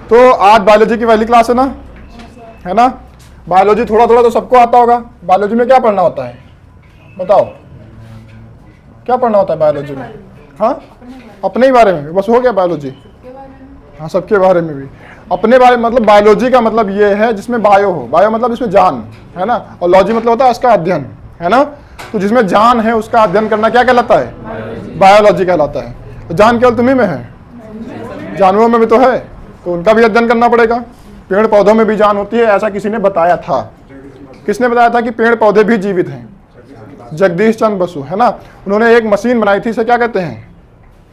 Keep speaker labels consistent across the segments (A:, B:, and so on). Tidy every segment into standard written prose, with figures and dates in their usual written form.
A: तो आज बायोलॉजी की पहली क्लास है ना। बायोलॉजी थोड़ा थोड़ा तो सबको आता होगा। बायोलॉजी में क्या पढ़ना होता है बताओ, क्या पढ़ना होता है बायोलॉजी में? हाँ, अपने ही बारे में बस हो गया बायोलॉजी? हाँ, सबके बारे में भी। अपने बारे में मतलब बायोलॉजी का मतलब ये है जिसमें बायो हो, बायो मतलब इसमें जान है ना, और लॉजी मतलब होता है उसका अध्ययन, है ना। तो जिसमें जान है उसका अध्ययन करना क्या कहलाता है? बायोलॉजी कहलाता है। तो जान केवल तुम्ही में है, जानवरों में भी तो है, तो उनका भी अध्ययन करना पड़ेगा। पेड़ पौधों में भी जान होती है, ऐसा किसी ने बताया था। किसने बताया था कि पेड़ पौधे भी जीवित हैं? जगदीश चंद्र बसु, है ना। उन्होंने एक मशीन बनाई थी, इसे क्या कहते हैं?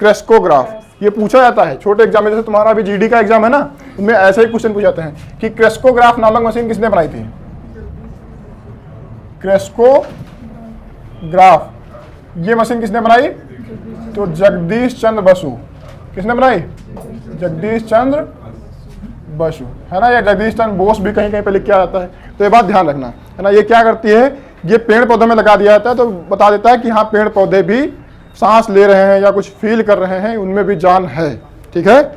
A: क्रेस्कोग्राफ। ये पूछा जाता है छोटे एग्जाम में, जैसे तुम्हारा अभी जीडी का एग्जाम है ना, उनमें ऐसे ही क्वेश्चन पूछे जाते हैं कि क्रेस्कोग्राफ नामक मशीन किसने बनाई थी? क्रेस्कोग्राफ ये मशीन किसने बनाई? तो जगदीश चंद्र बसु। किसने बनाई? जगदीश चंद्र बसु, है ना। या जगदीश चंद्र बोस भी कहीं कहीं पे लिख के आता है, तो ये बात ध्यान रखना, है ना। ये क्या करती है, ये पेड़ पौधों में लगा दिया जाता है तो बता देता है कि हाँ पेड़ पौधे भी सांस ले रहे हैं या कुछ फील कर रहे हैं, उनमें भी जान है, ठीक है।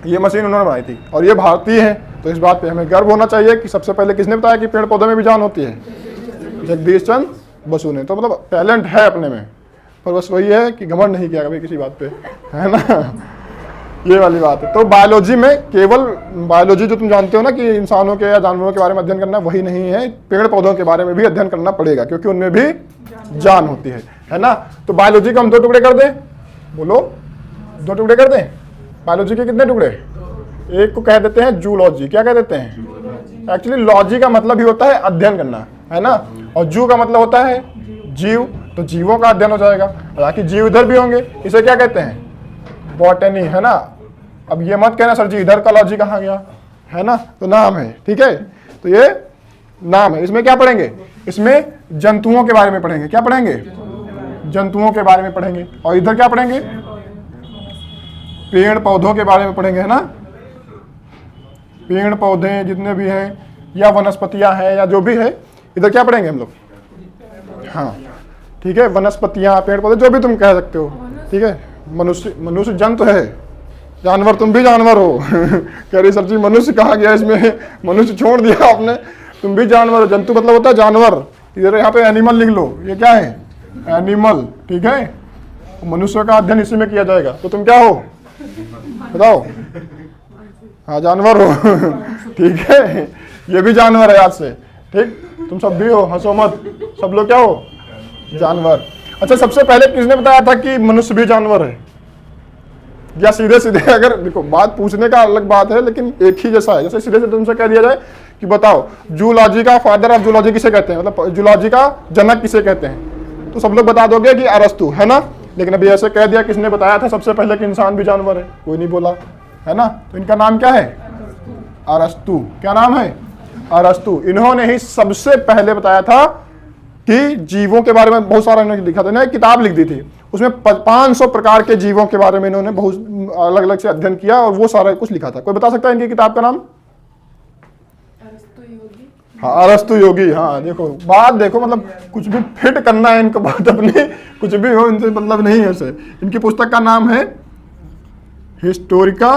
A: ये मशीन उन्होंने बनाई थी और ये भारतीय है, तो इस बात पे हमें गर्व होना चाहिए कि सबसे पहले किसने बताया कि पेड़ पौधों में भी जान होती है? जगदीश चंद्र बसु ने। तो मतलब टैलेंट है अपने में, पर बस वही है कि घमंड नहीं किया कभी किसी बात पे, है ना। ये वाली बात है। तो बायोलॉजी में केवल बायोलॉजी जो तुम जानते हो ना कि इंसानों के या जानवरों के बारे में अध्ययन करना, वही नहीं है, पेड़ पौधों के बारे में भी अध्ययन करना पड़ेगा क्योंकि उनमें भी जान होती है ना। तो बायोलॉजी को हम 2 टुकड़े कर दें, बोलो 2 टुकड़े कर दें। बायोलॉजी के कितने टुकड़े? एक को कह देते हैं जूलॉजी। क्या कह देते हैं? एक्चुअली लॉजी का मतलब ही होता है अध्ययन करना, है ना, और जू का मतलब होता है जीव, तो जीवों का अध्ययन हो जाएगा। हालांकि जीव इधर भी होंगे, इसे क्या कहते हैं? बॉटनी, है ना। अब ये मत कहना सर जी इधर का लॉजी कहाँ गया, है ना, तो नाम है, ठीक है। तो ये नाम है। इसमें क्या पढ़ेंगे? इसमें जंतुओं के बारे में पढ़ेंगे। क्या पढ़ेंगे? जंतुओं के बारे में पढ़ेंगे। और इधर क्या पढ़ेंगे? पेड़ पौधों के बारे में पढ़ेंगे, है ना। पेड़ पौधे जितने भी हैं या वनस्पतियां हैं या जो भी है, इधर क्या पढ़ेंगे हम लोग? हाँ, ठीक है, वनस्पतियां, पेड़ पौधे, जो भी तुम कह सकते हो, ठीक है। मनुष्य जंतु है, जानवर तुम भी जानवर हो। कह रही सर जी मनुष्य कहा गया इसमें, मनुष्य छोड़ दिया आपने, तुम भी जानवर हो। जंतु मतलब होता है जानवर, इधर यहाँ पे एनिमल लिख लो, ये क्या है? एनिमल, ठीक है। मनुष्य का अध्ययन इसी में किया जाएगा। तो तुम क्या हो बताओ? हाँ, जानवर हो। ठीक है, ये भी जानवर है आज से, ठीक। तुम सब भी हो, हंसो मत, सब लोग क्या हो? जानवर। अच्छा, सबसे पहले किसने बताया था कि मनुष्य भी जानवर है? या सीधे सीधे अगर देखो, बात पूछने का अलग बात है लेकिन एक ही जैसा है। जैसे सीधे सीधे तुमसे कह दिया जाए कि बताओ जूलॉजी का फादर ऑफ जूलॉजी किसे कहते हैं, मतलब जूलॉजी का जनक किसे कहते हैं, तो सब लोग बता दोगे कि अरस्तु, है ना। लेकिन अभी ऐसे कह दिया किसने बताया था सबसे पहले कि इंसान भी जानवर है, कोई नहीं बोला, है ना। तो इनका नाम क्या है? अरस्तु। क्या नाम है? अरस्तु। इन्होंने ही सबसे पहले बताया था कि जीवों के बारे में बहुत सारा इन्होंने लिखा था। इन्होंने एक किताब लिख दी थी, उसमें 500 प्रकार के जीवों के बारे में इन्होंने बहुत अलग अलग से अध्ययन किया और वो सारा कुछ लिखा था। कोई बता सकता है इनकी किताब का नाम? हाँ, अरस्तु योगी। हाँ, देखो बात देखो, मतलब कुछ भी फिट करना है इनको, बात अपनी कुछ भी हो इनसे मतलब नहीं है। ऐसे इनकी पुस्तक का नाम है हिस्टोरिया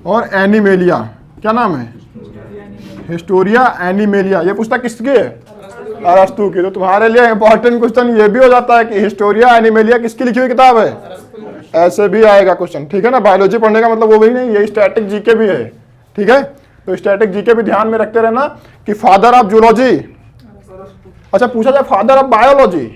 A: और एनिमेलिया। क्या नाम है? Historia animalia. ये पुस्तक किसकी है? अरस्तु की। तो तुम्हारे लिए इंपॉर्टेंट क्वेश्चन ये भी हो जाता है कि हिस्टोरिया एनिमेलिया किसकी लिखी हुई किताब है? ऐसे भी आएगा क्वेश्चन, ठीक है ना। बायोलॉजी पढ़ने का मतलब वो भी नहीं, ये स्टैटिक जीके भी है, ठीक है। तो स्टैटिक जीके भी ध्यान में रखते रहना कि फादर ऑफ जूलॉजी, अच्छा पूछा जाए फादर ऑफ बायोलॉजी,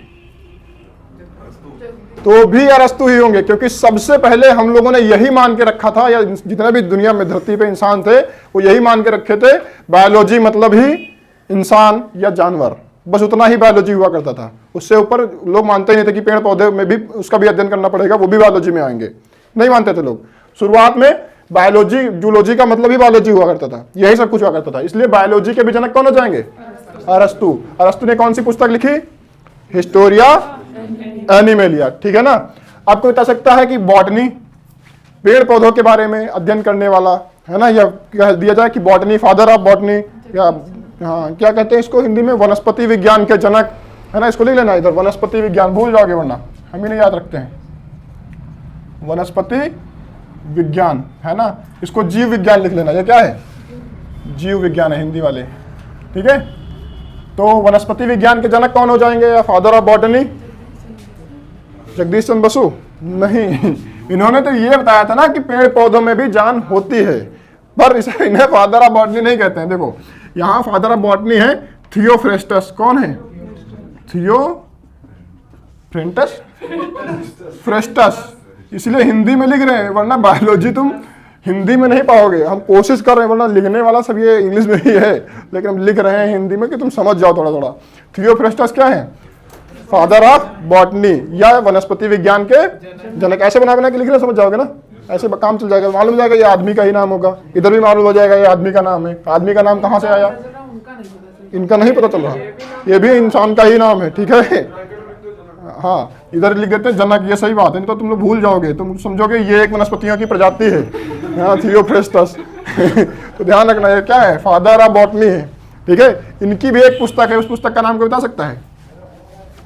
A: तो भी अरस्तु ही होंगे, क्योंकि सबसे पहले हम लोगों ने यही मान के रखा था, या जितने भी दुनिया में धरती पे इंसान थे वो यही मान के रखे थे, बायोलॉजी मतलब ही इंसान या जानवर, बस उतना ही बायोलॉजी हुआ करता था। उससे ऊपर लोग मानते ही नहीं थे कि पेड़ पौधे में भी उसका भी अध्ययन करना पड़ेगा, वो भी बायोलॉजी में आएंगे, नहीं मानते थे लोग। शुरुआत में बायोलॉजी, जूलॉजी का मतलब ही बायोलॉजी हुआ करता था, यही सब कुछ हुआ करता था। इसलिए बायोलॉजी के भी जनक कौन हो जाएंगे? अरस्तु। अरस्तु ने कौन सी पुस्तक लिखी? हिस्टोरिया एनिमेलिया, ठीक है ना। आपको बता सकता है कि बॉटनी, पेड़ पौधों के बारे में अध्ययन करने वाला, है ना, या कह दिया जाए कि बॉटनी, फादर ऑफ बॉटनी, या हाँ क्या कहते हैं इसको हिंदी में, वनस्पति विज्ञान के जनक, है ना। इसको लिख लेना इधर, वनस्पति विज्ञान, भूल जाओगे वरना हम ही नहीं याद रखते हैं। वनस्पति विज्ञान, है ना। इसको जीव विज्ञान लिख लेना, ये क्या है, जीव विज्ञान है हिंदी वाले, ठीक है। तो वनस्पति विज्ञान के जनक कौन हो जाएंगे, या फादर ऑफ बॉटनी जगदीश चंद्र बसु? नहीं, इन्होंने तो ये बताया था ना कि पेड़ पौधों में भी जान होती है, पर इसे इन्हें फादर ऑफ बॉटनी नहीं कहते हैं। देखो यहाँ फादर ऑफ बॉटनी है थियोफ्रेस्टस। कौन है, थियोफ्रेंटस फ्रेस्टस, इसलिए हिंदी में लिख रहे हैं, वरना बायोलॉजी तुम हिंदी में नहीं पाओगे। हम कोशिश कर रहे हैं, वरना लिखने वाला सब ये इंग्लिश में ही है, लेकिन हम लिख रहे हैं हिंदी में कि तुम समझ जाओ थोड़ा थोड़ा। थियोफ्रेस्टस क्या है, फादर ऑफ बॉटनी या वनस्पति विज्ञान के जनक। ऐसे बना बना के लिख रहे, समझ जाओगे ना, ऐसे काम चल जाएगा, मालूम हो जाएगा ये आदमी का ही नाम होगा, इधर भी मालूम हो जाएगा ये आदमी का नाम है। आदमी का नाम कहाँ से आया, इनका नहीं पता चल रहा, ये भी इंसान का ही नाम है, ठीक है। हाँ, इधर लिख देते हैं जनक, ये सही बात है, नहीं तो तुम लोग भूल जाओगे, तुम समझोगे ये एक वनस्पतियों की प्रजाति है, हाँ, थियोफ्रेस्टस। तो ध्यान रखना, ये क्या है, फादर ऑफ बॉटनी है, ठीक है। इनकी भी एक पुस्तक है, उस पुस्तक का नाम कोई बता सकता है?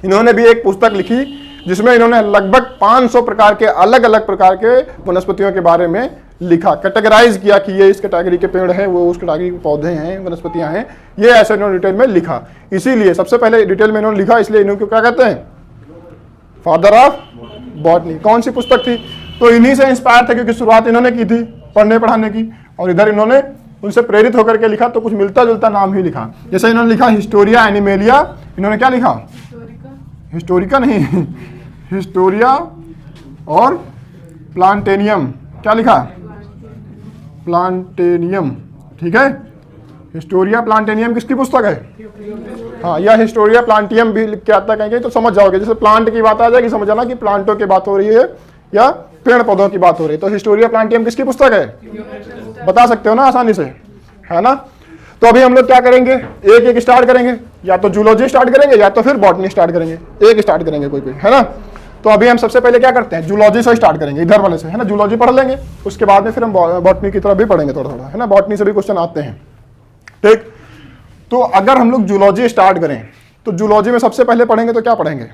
A: इन्होंने भी एक पुस्तक लिखी जिसमें इन्होंने लगभग 500 प्रकार के अलग अलग प्रकार के वनस्पतियों के बारे में लिखा, कैटेगराइज किया कि ये इस कैटेगरी के पेड़ हैं, वो उस कैटेगरी के पौधे हैं, वनस्पतियां हैं, ये ऐसे इन्होंने डिटेल में लिखा। इसीलिए सबसे पहले डिटेल में इन्होंने लिखा, इसलिए इन्होंने क्या कहते हैं, फादर ऑफ बॉटनी। कौन सी पुस्तक थी, तो इन्हीं से इंस्पायर थे, क्योंकि शुरुआत इन्होंने की थी पढ़ने पढ़ाने की, और इधर इन्होंने उनसे प्रेरित होकर के लिखा, तो कुछ मिलता जुलता नाम ही लिखा। जैसे इन्होंने लिखा हिस्टोरिया एनिमेलिया, इन्होंने क्या लिखा, हिस्टोरिका नहीं, हिस्टोरिया और प्लांटेनियम, क्या लिखा, प्लांटेनियम, ठीक है। हिस्टोरिया प्लांटेनियम किसकी पुस्तक है, हाँ, या हिस्टोरिया प्लांटियम भी लिख के आता कहीं, तो समझ जाओगे, जैसे प्लांट की बात आ जाएगी समझ जाना कि प्लांटों की बात हो रही है या पेड़ पौधों की बात हो रही है। तो हिस्टोरिया प्लांटियम किसकी पुस्तक है, बता सकते हो ना आसानी से, है ना। तो अभी हम लोग क्या करेंगे, एक एक स्टार्ट करेंगे, या तो जूलॉजी स्टार्ट करेंगे या तो फिर बॉटनी स्टार्ट करेंगे, एक स्टार्ट करेंगे कोई कोई, है ना। तो अभी हम सबसे पहले क्या करते हैं, जूलॉजी से स्टार्ट करेंगे, इधर वाले से, है ना। जूलॉजी पढ़ लेंगे, उसके बाद में फिर हम बॉटनी की तरफ भी पढ़ेंगे थोड़ा थोड़ा, है ना। बॉटनी से भी क्वेश्चन आते हैं, ठीक। तो अगर हम लोग जूलॉजी स्टार्ट करें, तो जूलॉजी में सबसे पहले पढ़ेंगे तो क्या पढ़ेंगे,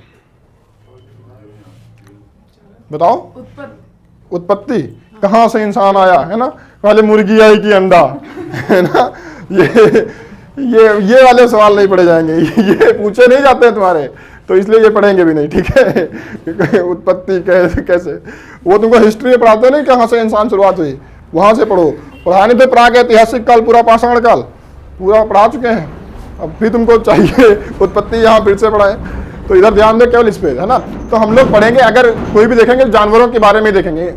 A: बताओ, उत्पत्ति, कहाँ से इंसान आया, है ना। पहले मुर्गी आई कि अंडा, है ना। ये वाले सवाल नहीं पढ़े जाएंगे, ये पूछे नहीं जाते हैं तुम्हारे, तो इसलिए ये पढ़ेंगे भी नहीं, ठीक है। उत्पत्ति कैसे, वो तुमको हिस्ट्री में पढ़ाते नहीं, कहाँ से इंसान शुरुआत हुई, वहां से पढ़ो। पढ़ाने तो प्राग ऐतिहासिक काल, पूरा पाषाण काल पूरा पढ़ा चुके हैं, अब भी तुमको चाहिए उत्पत्ति यहाँ फिर से पढ़ाए, तो इधर ध्यान दे केवल इस पे, है ना। तो हम लोग पढ़ेंगे, अगर कोई भी देखेंगे जानवरों के बारे में देखेंगे।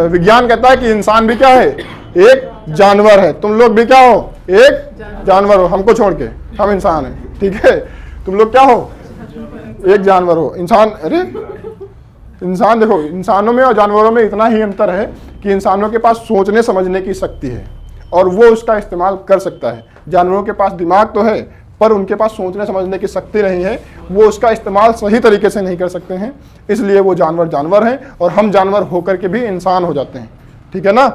A: विज्ञान कहता है कि इंसान भी क्या है, एक जानवर है, तुम लोग भी क्या हो, एक जानवर हो, हमको छोड़ के, हम इंसान हैं, ठीक है। तुम लोग क्या हो, एक जानवर हो, इंसान। अरे इंसान, देखो इंसानों में और जानवरों में इतना ही अंतर है कि इंसानों के पास सोचने समझने की शक्ति है और वो उसका इस्तेमाल कर सकता है। जानवरों के पास दिमाग तो है, पर उनके पास सोचने समझने की शक्ति नहीं है, वो उसका इस्तेमाल सही तरीके से नहीं कर सकते हैं, इसलिए वो जानवर जानवर हैं और हम जानवर होकर के भी इंसान हो जाते हैं, ठीक है ना।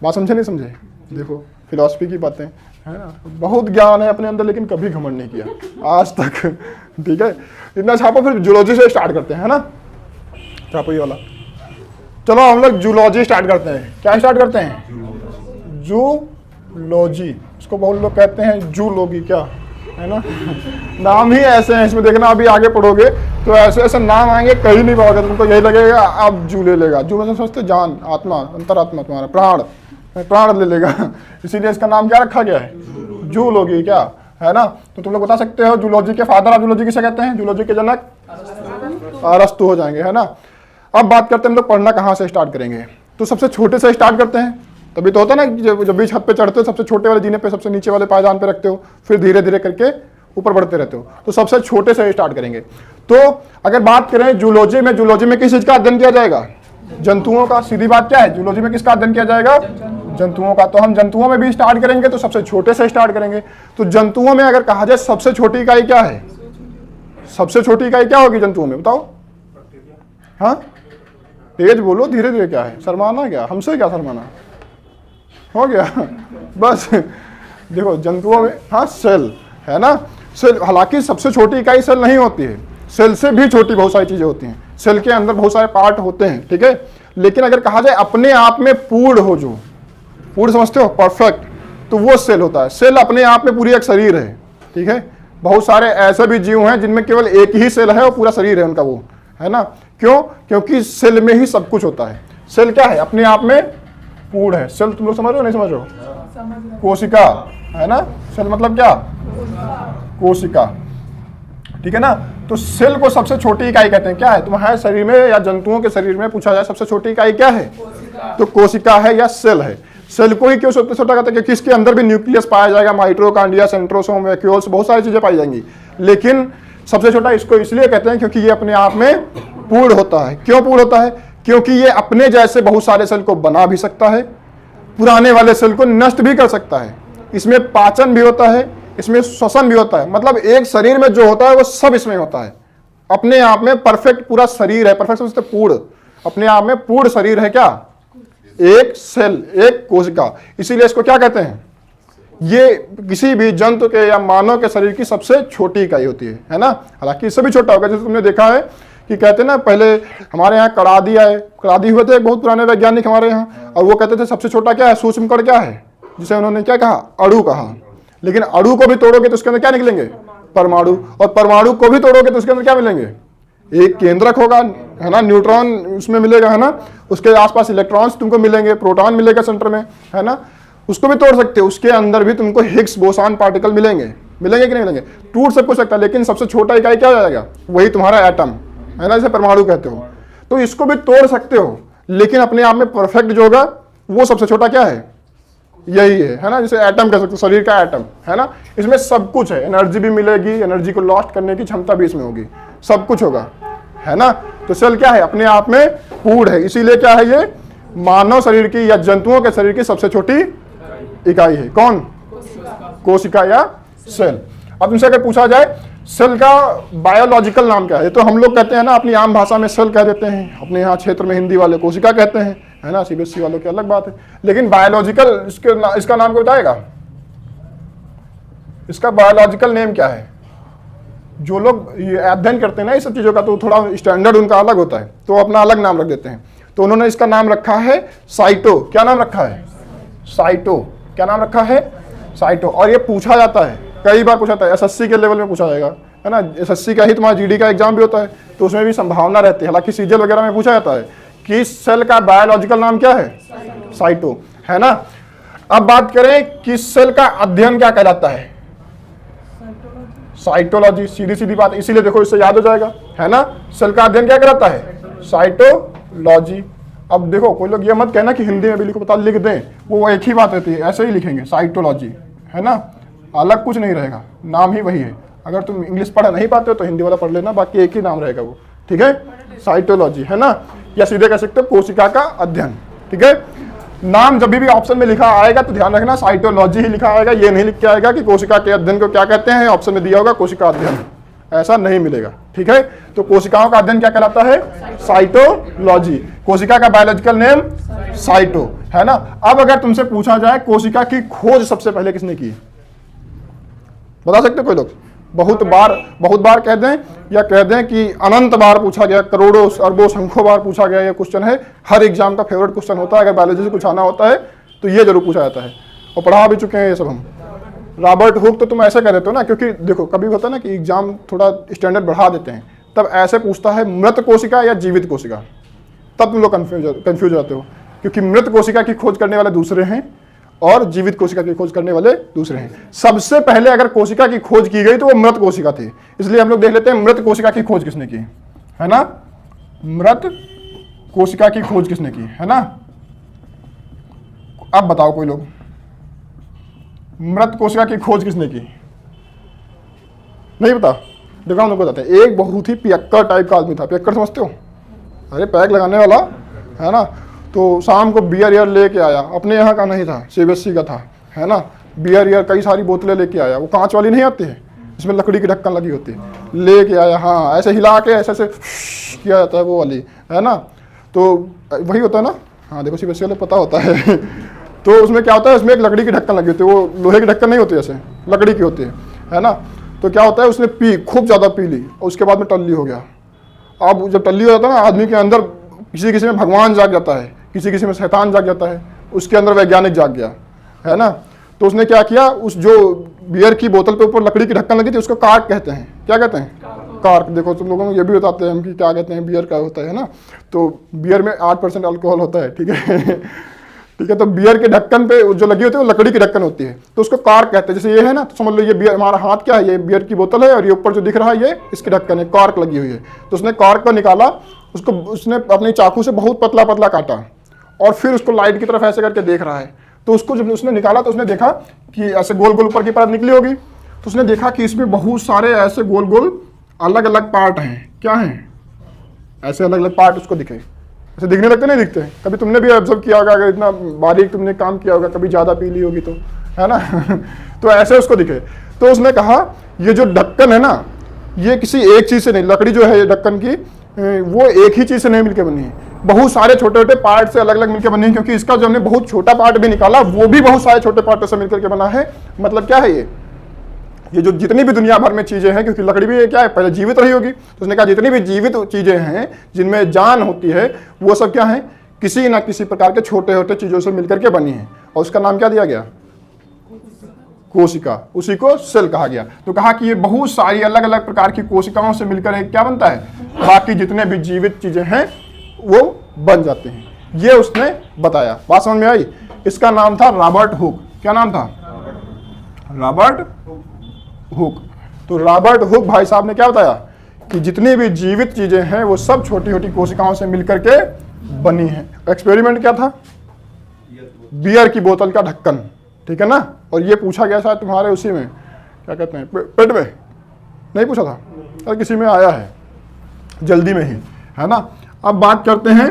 A: बात समझे नहीं समझे, देखो फिलॉसफी की बातें, है ना। बहुत ज्ञान है अपने अंदर, लेकिन कभी घमंड नहीं किया आज तक, ठीक है। इतना छापो, फिर जूलॉजी से स्टार्ट करते हैं, है ना। छापो ये वाला, चलो हम लोग जूलॉजी स्टार्ट करते हैं। क्या स्टार्ट करते हैं, जूलॉजी, इसको बहुत लोग कहते हैं जूलॉजी, क्या है ना। नाम ही ऐसे हैं, इसमें देखना अभी आगे पढ़ोगे तो ऐसे ऐसे नाम आएंगे, कहीं नहीं पाओगे, तुमको यही लगेगा अब जू ले लेगा। जू में सोचते जान, आत्मा, अंतरात्मा, तुम्हारा प्राण ले लेगा, इसीलिए इसका नाम क्या रखा गया है, जूलॉजी, क्या है ना। तो तुम लोग बता सकते हो जूलॉजी के फादर ऑफ जूलॉजी किसे कहते हैं, जूलॉजी के जनक अरस्तु हो जाएंगे, है ना। अब बात करते हैं हम लोग पढ़ना कहाँ से स्टार्ट करेंगे, तो सबसे छोटे से स्टार्ट करते हैं। तभी तो होता है ना, जब भी छत पे चढ़ते हो सबसे छोटे वाले जीने पे सबसे नीचे वाले पायदान पे रखते हो, फिर धीरे धीरे करके ऊपर बढ़ते रहते हो, तो सबसे छोटे से स्टार्ट करेंगे। तो अगर बात करें जूलॉजी में, जूलॉजी में किस चीज का अध्ययन किया जाएगा, जंतुओं का। सीधी बात क्या है, जूलॉजी में किसका अध्ययन किया जाएगा, जंतुओं का। तो हम जंतुओं में भी स्टार्ट करेंगे, तो सबसे छोटे से स्टार्ट करेंगे। तो जंतुओं में अगर कहा जाए सबसे छोटी इकाई क्या है, सबसे छोटी इकाई क्या होगी जंतुओं में, बताओ। हाँ तेज बोलो, धीरे धीरे, क्या है, शर्माना, क्या हमसे क्या शर्माना, हो गया बस। देखो जंतुओं में, हाँ सेल, है ना। सेल, हालांकि सबसे छोटी इकाई सेल नहीं होती है, सेल से भी छोटी बहुत सारी चीजें होती हैं, सेल के अंदर बहुत सारे पार्ट होते हैं, ठीक है। लेकिन अगर कहा जाए अपने आप में पूर्ण हो, जो पूर्ण समझते हो, परफेक्ट, तो वो सेल होता है। सेल अपने आप में पूरी एक शरीर है, ठीक है। बहुत सारे ऐसे भी जीव हैं जिनमें केवल एक ही सेल है और पूरा शरीर है उनका, वो है ना। क्यों? क्योंकि सेल में ही सब कुछ होता है। सेल क्या है? अपने आप में पूर्ण है। सेल तुम लोग समझ रहे हो नहीं समझ रहे हो? कोशिका है ना। सेल मतलब क्या? कोशिका, ठीक है ना। तो सेल को सबसे छोटी इकाई कहते हैं। क्या है तुम्हारे शरीर में या जंतुओं के शरीर में पूछा जाए सबसे छोटी इकाई क्या है? तो कोशिका है या सेल है। सेल को ही क्यों सबसे छोटा कहते हैं? क्योंकि इसके अंदर भी न्यूक्लियस पाया जाएगा, माइटोकॉन्ड्रिया, सेंट्रोसोम, वैक्यूल्स, बहुत सारी चीजें पाई जाएंगी। लेकिन सबसे छोटा इसको इसलिए कहते हैं क्योंकि ये अपने आप में पूर्ण होता है। क्यों पूर्ण होता है? क्योंकि ये अपने जैसे बहुत सारे सेल को बना भी सकता है, पुराने वाले सेल को नष्ट भी कर सकता है। इसमें पाचन भी होता है, इसमें श्वसन भी होता है। मतलब एक शरीर में जो होता है वो सब इसमें होता है। अपने आप में परफेक्ट पूरा शरीर है। परफेक्ट समझते? पूर्ण, अपने आप में पूर्ण शरीर है। क्या? एक सेल, एक कोशिका। इसीलिए इसको क्या कहते हैं? ये किसी भी जंतु के या मानव के शरीर की सबसे छोटी इकाई होती है ना। हालांकि इससे भी छोटा होगा। जैसे तुमने देखा है कि कहते हैं ना, पहले हमारे यहाँ कड़ादी आए, कड़ादी हुए थे बहुत पुराने वैज्ञानिक हमारे यहाँ, और वो कहते थे सबसे छोटा क्या है? सूक्ष्म कण क्या है? जिसे उन्होंने क्या कहा? अणु कहा। लेकिन अणु को भी तोड़ोगे तो उसके अंदर क्या निकलेंगे? परमाणु। और परमाणु को भी तोड़ोगे तो उसके अंदर क्या मिलेंगे? एक केंद्रक होगा, है ना, न्यूट्रॉन उसमें मिलेगा, है ना, उसके आसपास इलेक्ट्रॉन्स तुमको मिलेंगे, प्रोटॉन मिलेगा सेंटर में, है ना। उसको भी तोड़ सकते हो, उसके अंदर भी तुमको हिग्स बोसॉन पार्टिकल मिलेंगे। मिलेंगे कि नहीं मिलेंगे? टूट सब कुछ सकता है, लेकिन सबसे छोटा इकाई क्या हो जाएगा? वही तुम्हारा एटम, है ना, जिसे परमाणु कहते हो। तो इसको भी तोड़ सकते हो, लेकिन अपने आप में परफेक्ट जो होगा वो सबसे छोटा क्या है? यही है ना, जिसे एटम कह सकते हो, शरीर का एटम, है ना। इसमें सब कुछ है, एनर्जी भी मिलेगी, एनर्जी को लॉस्ट करने की क्षमता भी इसमें होगी, सब कुछ होगा, है ना। तो सेल क्या है? अपने आप में पूर्ण है। इसीलिए क्या है? ये मानव शरीर की या जंतुओं के शरीर की सबसे छोटी इकाई है। कौन? कोशिका या सेल। अब तुमसे अगर पूछा जाए सेल का बायोलॉजिकल नाम क्या है, तो हम लोग कहते हैं ना अपनी आम भाषा में सेल कह देते हैं, अपने यहाँ क्षेत्र में हिंदी वाले कोशिका कहते हैं, है ना। सीबीएसई वालों की अलग बात है। लेकिन बायोलॉजिकल इसका नाम को बताएगा? इसका बायोलॉजिकल नेम क्या है? जो लोग ये अध्ययन करते हैं ना इस सब चीजों का, तो थोड़ा स्टैंडर्ड उनका अलग होता है, तो अपना अलग नाम रख देते हैं। तो उन्होंने इसका नाम रखा है साइटो। क्या नाम रखा है? साइटो। क्या नाम रखा है? साइटो। और ये पूछा जाता है, कई बार पूछा जाता है, एसएससी के लेवल में पूछा जाएगा, है ना। एसएससी का ही तुम्हारा जीडी का एग्जाम भी होता है, तो उसमें भी संभावना रहती है। हालांकि सीजीएल वगैरह में पूछा जाता है कि सेल का बायोलॉजिकल नाम क्या है? साइटो, है ना। अब बात करें कि सेल का अध्ययन क्या कहलाता है? साइटोलॉजी। सीधी सीधी बात, इसीलिए देखो इससे याद हो जाएगा, है ना। सेल का अध्ययन क्या कहलाता है? साइटोलॉजी। अब देखो कोई लोग ये मत कहना कि हिंदी में भी लिखो, पता लिख दें, वो एक ही बात रहती है, ऐसे ही लिखेंगे साइटोलॉजी, है ना। अलग कुछ नहीं रहेगा, नाम ही वही है। अगर तुम इंग्लिश पढ़ नहीं पाते हो तो हिंदी वाला पढ़ लेना, बाकी एक ही नाम रहेगा वो, ठीक है। साइटोलॉजी, है ना। या सीधे कह सकते हो कोशिका का अध्ययन, ठीक है। नाम जब भी ऑप्शन में लिखा आएगा तो ध्यान रखना साइटोलॉजी ही लिखा आएगा, ये नहीं लिख के आएगा कि कोशिका के अध्ययन को क्या कहते हैं, ऑप्शन में दिया होगा कोशिका अध्ययन, ऐसा नहीं मिलेगा, ठीक है। तो कोशिकाओं का अध्ययन क्या कहलाता है? साइटोलॉजी। कोशिका का बायोलॉजिकल नेम साइटो, है ना। अब अगर तुमसे पूछा जाए कोशिका की खोज सबसे पहले किसने की, बता सकते हो कोई लोग? बहुत बार कह दें, या कह दें कि अनंत बार पूछा गया, करोड़ों अरबों संख्यों बार पूछा गया, ये क्वेश्चन है, हर एग्जाम का फेवरेट क्वेश्चन होता है। अगर बायोलॉजी से कुछ आना होता है तो ये जरूर पूछा जाता है, और पढ़ा भी चुके हैं ये सब हम। रॉबर्ट हुक तो तुम ऐसे कह देते हो ना, क्योंकि देखो कभी होता है ना कि एग्जाम थोड़ा स्टैंडर्ड बढ़ा देते हैं, तब ऐसे पूछता है मृत कोशिका या जीवित कोशिका, तब तुम लोग कंफ्यूज हो जाते हो, क्योंकि मृत कोशिका की खोज करने वाले दूसरे हैं और जीवित कोशिका की खोज करने वाले दूसरे हैं। सबसे पहले अगर कोशिका की खोज की गई तो वो मृत कोशिका थी, इसलिए हम लोग देख लेते हैं मृत कोशिका की खोज किसने की, है ना। मृत कोशिका की खोज किसने की, है ना। अब बताओ कोई लोग, मृत कोशिका की खोज किसने की? नहीं पता? देखो हम लोग बताते हैं। एक बहुत ही पियक्कर टाइप का आदमी था। पियक्कर समझते हो? अरे पैक लगाने वाला, है ना। तो शाम को बियर लेके आया, अपने यहाँ का नहीं था, सीबीएसई का था, है ना। बियर कई सारी बोतलें लेके आया, वो कांच वाली नहीं आती है, इसमें लकड़ी की ढक्कन लगी होती है, लेके आया। हाँ, ऐसे हिला के ऐसे किया जाता है वो वाली, है ना। तो वही होता है ना। हाँ देखो सीबीएसई वाले पता होता है। तो उसमें क्या होता है, उसमें एक लकड़ी की ढक्कन लगी होती है, वो लोहे की ढक्कन नहीं होती, ऐसे लकड़ी की होती है ना। तो क्या होता है, उसने खूब ज़्यादा पी ली और उसके बाद में टल्ली हो गया। अब जब टल्ली हो जाता है ना, आदमी के अंदर किसी किसी में भगवान जाग जाता है, किसी किसी में शैतान जाग जाता है, उसके अंदर वैज्ञानिक जाग गया, है ना। तो उसने क्या किया, उस जो बियर की बोतल पे ऊपर लकड़ी की ढक्कन लगी थी उसको कार्क कहते हैं। क्या कहते हैं? कार्क। देखो तुम लोगों को ये भी बताते हैं हम कि क्या कहते हैं, बियर का होता है ना। तो बियर में 8% अल्कोहल होता है, ठीक है ठीक है। तो बियर के ढक्कन पे जो लगी होती है वो लकड़ी की ढक्कन होती है, तो उसको कार्क कहते हैं। जैसे ये है ना, तो समझ लो ये बियर, हमारा हाथ क्या है, ये बियर की बोतल है और ये ऊपर जो दिख रहा है ये इसकी ढक्कन है, कार्क लगी हुई है। तो उसने कार्क को निकाला, उसको उसने अपने चाकू से बहुत पतला पतला काटा और फिर उसको लाइट की तरफ ऐसे करके देख रहा है। तो उसको जब उसने निकाला तो उसने देखा कि ऐसे गोल गोल ऊपर की परत निकली होगी, तो उसने देखा कि इसमें बहुत सारे ऐसे गोल गोल अलग अलग पार्ट हैं। क्या हैं? ऐसे अलग अलग पार्ट उसको दिखे, ऐसे दिखने लगते नहीं दिखते? कभी तुमने भी ऑब्जर्व किया होगा, अगर इतना बारीक तुमने काम किया होगा, कभी ज़्यादा पी ली होगी तो, है ना तो ऐसे उसको दिखे। तो उसने कहा ये जो ढक्कन है ना, ये किसी एक चीज़ से नहीं, लकड़ी जो है ये ढक्कन की वो एक ही चीज़ से नहीं मिलकर बनी है, बहुत सारे छोटे छोटे पार्ट से अलग अलग मिलकर बनी है। क्योंकि इसका जो हमने बहुत छोटा पार्ट भी निकाला वो भी बहुत सारे छोटे पार्टों से मिलकर के बना है। मतलब क्या है ये जो जितनी भी दुनिया भर में चीज़ें हैं, क्योंकि लकड़ी भी क्या है, पहले जीवित रही होगी, तो उसने कहा जितनी भी जीवित चीज़ें हैं जिनमें जान होती है वो सब क्या है, किसी ना किसी प्रकार के छोटे छोटे चीज़ों से मिलकर के बनी है। और उसका नाम क्या दिया गया? कोशिका। उसी को सेल कहा गया। तो कहा कि ये बहुत सारी अलग अलग प्रकार की कोशिकाओं से मिलकर एक क्या बनता है, बाकी जितने भी जीवित चीज़ें हैं वो बन जाते हैं। ये उसने बताया। बात समझ में आई? इसका नाम था रॉबर्ट हुक। क्या नाम था? Robert Hooke. तो रॉबर्ट हुक भाई साहब ने क्या बताया कि जितनी भी जीवित चीजें हैं वो सब छोटी छोटी कोशिकाओं से मिलकर के बनी हैं। एक्सपेरिमेंट क्या था? बियर की बोतल का ढक्कन, ठीक है ना। और ये पूछा गया शायद तुम्हारे उसी में, क्या कहते हैं, पेट में नहीं पूछा था, और किसी में आया है जल्दी में ही, है ना। अब बात करते हैं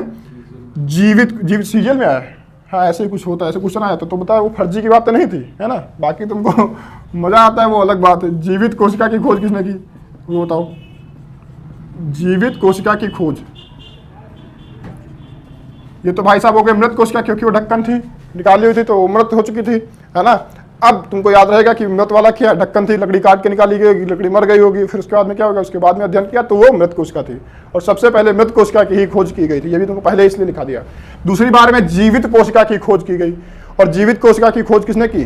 A: जीवित सीरियल में आया है, हाँ ऐसे ही कुछ होता है, ऐसे क्वेश्चन आया तो बताया, वो फर्जी की बात तो नहीं थी, है ना। बाकी तुमको मजा आता है वो अलग बात है। जीवित कोशिका की खोज किसने की, वो बताओ। जीवित कोशिका की खोज, ये तो भाई साहब हो गए मृत कोशिका, क्योंकि वो ढक्कन थी, निकाली हुई थी तो मृत हो चुकी थी, है ना। अब तुमको याद रहेगा कि मृत वाला क्या, ढक्कन थी, लकड़ी काट के निकाली गई, लकड़ी मर गई होगी, फिर उसके बाद में क्या होगा, उसके बाद में अध्ययन किया तो वो मृत कोशिका थी, और सबसे पहले मृत कोशिका की ही खोज की गई थी। ये भी तुमको पहले इसलिए लिखा दिया। दूसरी बार में जीवित कोशिका की खोज की गई, और जीवित कोशिका की खोज किसने की?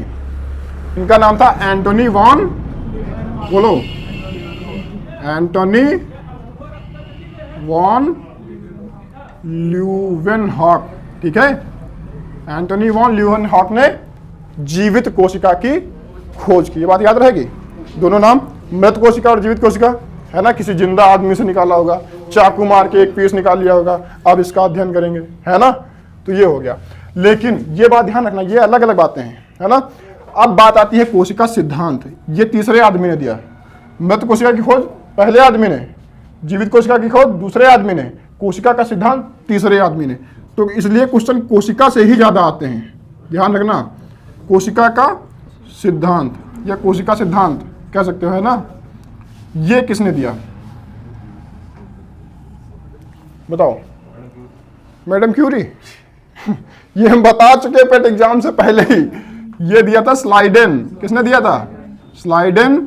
A: इनका नाम था एंटोनी वॉन, बोलो, एंटोनी वॉन ल्यूवेनहॉक, ठीक है। एंटोनी वॉन ल्यूवेनहॉक ने जीवित कोशिका की खोज की। ये बात याद रहेगी। दोनों नाम, मृत कोशिका और जीवित कोशिका, है ना। किसी जिंदा आदमी से निकाला होगा, चाकू मार के एक पीस निकाल लिया होगा, अब इसका अध्ययन करेंगे, है ना। तो ये हो गया। लेकिन ये बात ध्यान रखना, ये अलग अलग बातें हैं, है ना। अब बात आती है कोशिका सिद्धांत। ये तीसरे आदमी ने दिया। मृत कोशिका की खोज पहले आदमी ने, जीवित कोशिका की खोज दूसरे आदमी ने, कोशिका का सिद्धांत तीसरे आदमी ने। तो इसलिए क्वेश्चन कोशिका से ही ज्यादा आते हैं, ध्यान रखना। कोशिका का सिद्धांत या कोशिका सिद्धांत कह सकते हो, है ना। ये किसने दिया बताओ? मैडम क्यूरी ये हम बता चुके पेट एग्जाम से पहले ही। ये दिया था स्लाइडेन। किसने दिया था? स्लाइडेन